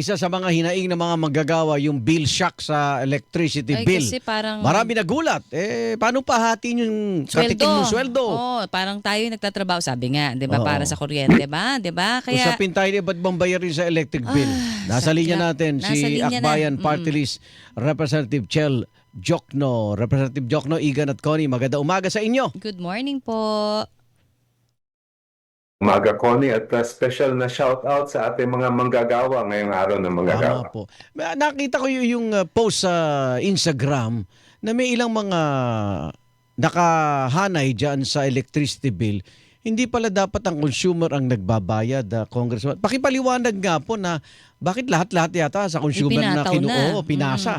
Isa sa mga hinaing ng mga manggagawa yung bill shock sa electricity Ay, bill. kasi parang Marami nagulat. Paano pahatiin yung sweldo. katikim ng sweldo? Oh, parang tayo yung nagtatrabaho, sabi nga, 'di ba, para sa Oo. kuryente ba, 'di ba? Kaya Usapin tayo ni ba't bang bayarin sa electric bill? Nasa linya saklap. natin Nasa si linya na. Akbayan Party List Representative Chel Jokno. Representative Jokno, Igan at Connie, maganda umaga sa inyo. Good morning po. Umaga, Connie, at special na shout-out sa ating mga manggagawa ngayong araw ng Tama manggagawa. po. Nakita ko yung post sa Instagram na may ilang mga nakahanay dyan sa electricity bill. Hindi pala dapat ang consumer ang nagbabayad, Congressman. Pakipaliwanag nga po na bakit lahat-lahat yata sa consumer na Ipinataw na. pinasa.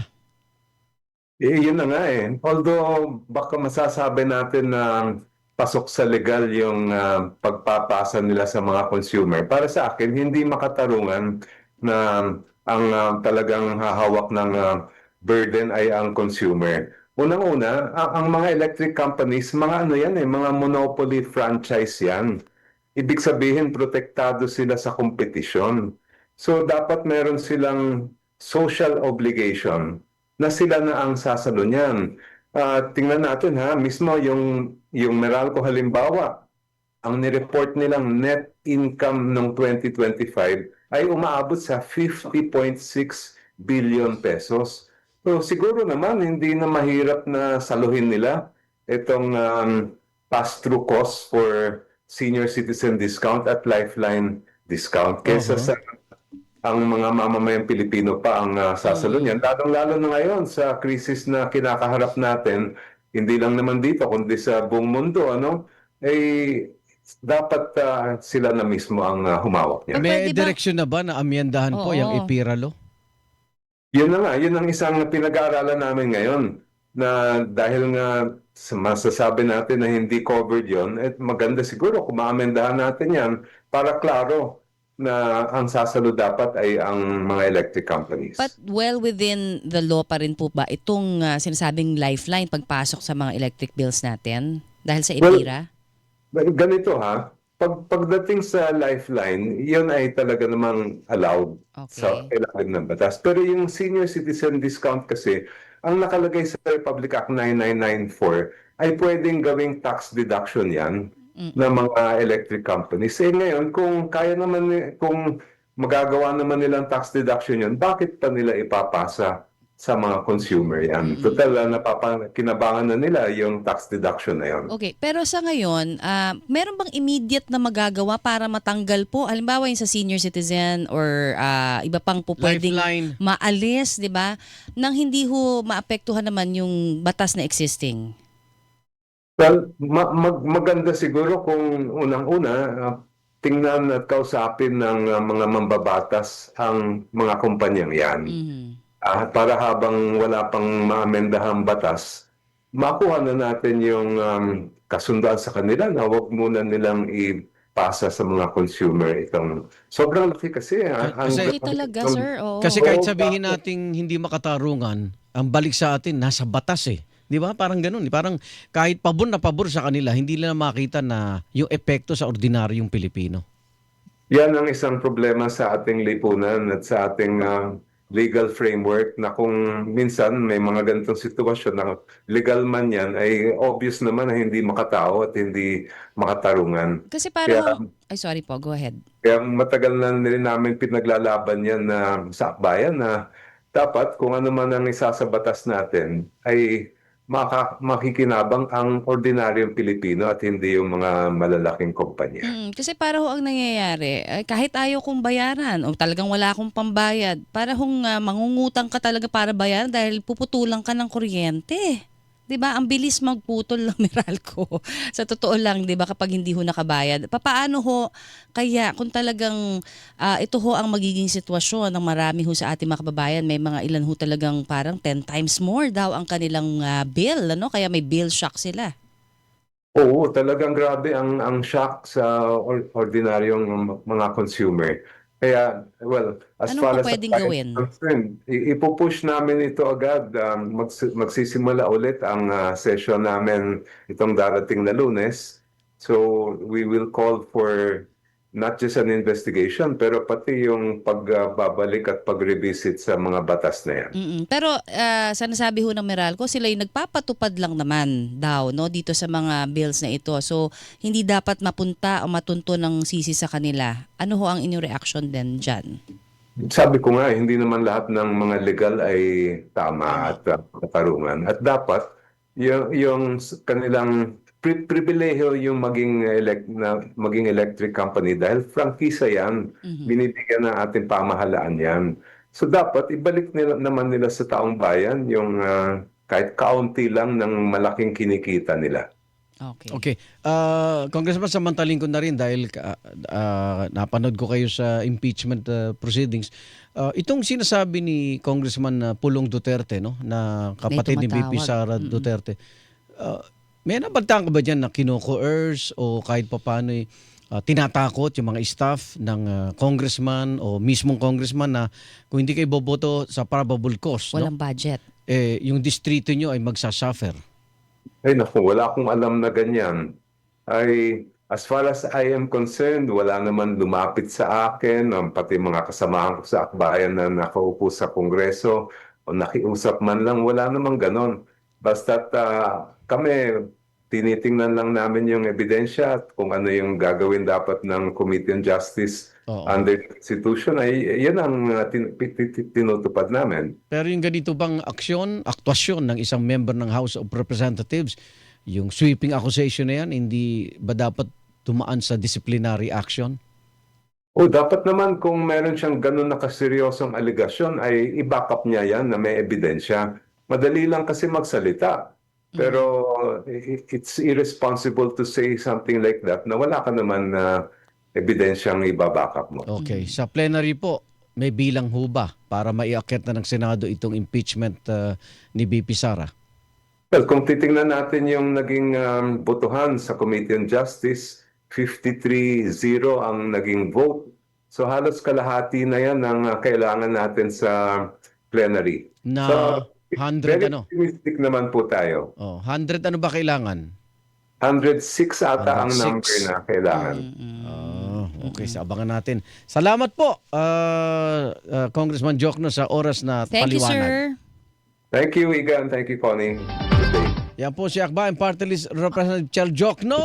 Yun na nga eh. Although baka masasabi natin na pasok sa legal yung pagpapasa nila sa mga consumer. Para sa akin, hindi makatarungan na ang talagang hahawak ng burden ay ang consumer. Unang-una, ang mga electric companies, mga ano yan eh, mga monopoly franchise yan. Ibig sabihin, protektado sila sa kompetisyon. So, dapat meron silang social obligation na sila na ang sasalo niyan. Tingnan natin ha, mismo yung Meralco halimbawa, ang nireport nilang net income ng 2025 ay umaabot sa 50.6 billion pesos. So siguro naman hindi na mahirap na saluhin nila itong pass-through costs for senior citizen discount at lifeline discount kaysa Uh-huh. sa ang mga mamamayang Pilipino pa ang sasalo niyan. Lalong-lalo na ngayon sa krisis na kinakaharap natin, hindi lang naman dito, kundi sa buong mundo, ano? Eh, dapat sila na mismo ang humawak Or niyan. May pwede bang direksyon na ba na amyendahan po yung Oo. IPIRA law? Yun na nga, yun ang isang pinag-aaralan namin ngayon na dahil nga masasabi natin na hindi covered yon, maganda siguro kung maamendahan natin yan para klaro na ang sasalo dapat ay ang mga electric but companies. well within the law pa rin po ba itong sinasabing lifeline pagpasok sa mga electric bills natin dahil sa Well, IPIRA? ganito ha, pagdating sa lifeline, yun ay talaga namang allowed sa Okay. ilalim ng batas. Pero yung senior citizen discount kasi, ang nakalagay sa Republic Act 9994 ay pwedeng gawing tax deduction yan ng Mm. mga electric companies. Eh ngayon, kung kaya naman, kung magagawa naman nilang tax deduction yun, bakit pa nila ipapasa sa mga consumer yan? Mm. Total, kinabangan na nila yung tax deduction na yun. Okay, pero sa ngayon, meron bang immediate na magagawa para matanggal po? Halimbawa yung sa senior citizen or iba pang po pwedeng Lifeline. maalis, di ba? Nang hindi ho maapektuhan naman yung batas na existing. Well, maganda siguro kung unang-una, tingnan at kausapin ng mga mambabatas ang mga kumpanyang yan. Mhm. Para habang wala pang maamendahang batas, makuha na natin yung kasunduan sa kanila na huwag muna nilang ipasa sa mga consumer itong sobrang laki kasi. Kasi Laki talaga, sir. Kasi Oo. kahit Oo, sabihin nating hindi makatarungan, ang balik sa atin nasa batas eh. 'Di ba? Parang ganoon, eh. Parang kahit pabor na pabor sa kanila, hindi nila makita na yung epekto sa ordinaryong Pilipino. yan ang isang problema sa ating lipunan at sa ating legal framework na kung minsan may mga ganitong sitwasyon na legal man yan, ay obvious naman na hindi makatao at hindi makatarungan. Kasi para Kaya, hong... Ay, sorry po. Go ahead. kaya matagal na rin namin pinaglalaban yan na sa akbayan na dapat kung ano man ang isa sa batas natin ay makikinabang ang ordinaryong Pilipino at hindi yung mga malalaking kumpanya. Kasi para ho ang nangyayari, kahit ayaw kong bayaran o talagang wala akong pambayad, para hong mangungutang ka talaga para bayaran dahil puputulan ka ng kuryente. 'Di ba? Ang bilis magputol ng Meralco. Sa totoo lang, 'di ba, kapag hindi ho nakabayad. Papaano ho kaya kung talagang ito ho ang magiging sitwasyon ng marami ho sa ating mga kababayan, may mga ilan ho talagang parang 10 times more daw ang kanilang bill, ano? Kaya may bill shock sila. Oo, talagang grabe ang shock sa ordinaryong mga consumer. Kaya, well, as Ano far po as the pwedeng client is gawin? concerned, ipupush namin ito agad. Magsisimula ulit ang session namin itong darating na Lunes. So, we will call for not just an investigation, pero pati yung pagbabalik at pag-revisit sa mga batas na yan. Pero sa nasabi ho ng Meralco, sila yung nagpapatupad lang naman daw no dito sa mga bills na ito. So hindi dapat mapunta o matunto ng sisi sa kanila. Ano ho ang inyong reaction din dyan? Sabi ko nga, hindi naman lahat ng mga legal ay tama at katarungan. At dapat, yung kanilang pribilehiyo yung maging electric company dahil prangkisa yan, binibigyan ng ating pamahalaan yan. So dapat ibalik naman nila sa taong bayan yung kahit kaunti lang ng malaking kinikita nila. Okay. Okay. Congressman, samantaling ko na rin dahil napanood ko kayo sa impeachment proceedings. Itong sinasabi ni Congressman Pulong Duterte, no, na kapatid ni VP tumatawag. Sara Duterte, may nabaltaan ka ba dyan na kino-coerce o kahit papaano tinatakot yung mga staff ng congressman o mismong congressman na kung hindi kayo boboto sa probable cause, no, Walang budget. yung distrito nyo ay magsasuffer? Ay naku, wala akong alam na ganyan. As far as I am concerned, wala naman lumapit sa akin, pati mga kasamahan ko sa akbayan na nakaupo sa Kongreso o nakiusap man lang, wala namang ganon. Basta't kami, tinitingnan lang namin yung ebidensya at kung ano yung gagawin dapat ng Committee on Justice Oo. under the Constitution, ay yan ang tinutupad namin. Pero yung ganito bang aktwasyon ng isang member ng House of Representatives, yung sweeping accusation na yan, hindi ba dapat tumaan sa disciplinary action? O dapat naman kung meron siyang ganun na kaseryosong aligasyon ay i-back up niya yan na may ebidensya. Madali lang kasi magsalita. Pero it's irresponsible to say something like that na wala ka naman na ebidensyang i-back up mo. Okay. Sa plenary po, may bilang ho ba para maiakyat na ng Senado itong impeachment ni VP Sara? Well, kung titingnan natin yung naging botohan sa Committee on Justice, 53-0 ang naging vote. So halos kalahati na yan ang kailangan natin sa plenary. Na So, 100 very ano? optimistic naman po tayo. 100 ano ba kailangan? 106 ata ang 106. number na kailangan. Okay, sa abangan natin. Salamat po, Congressman Jokno, sa oras na Thank you, paliwanag. sir. Thank you, Igan. Thank you, Connie. Good day. Yan po si Akbayan Party List Representative Chel Jokno.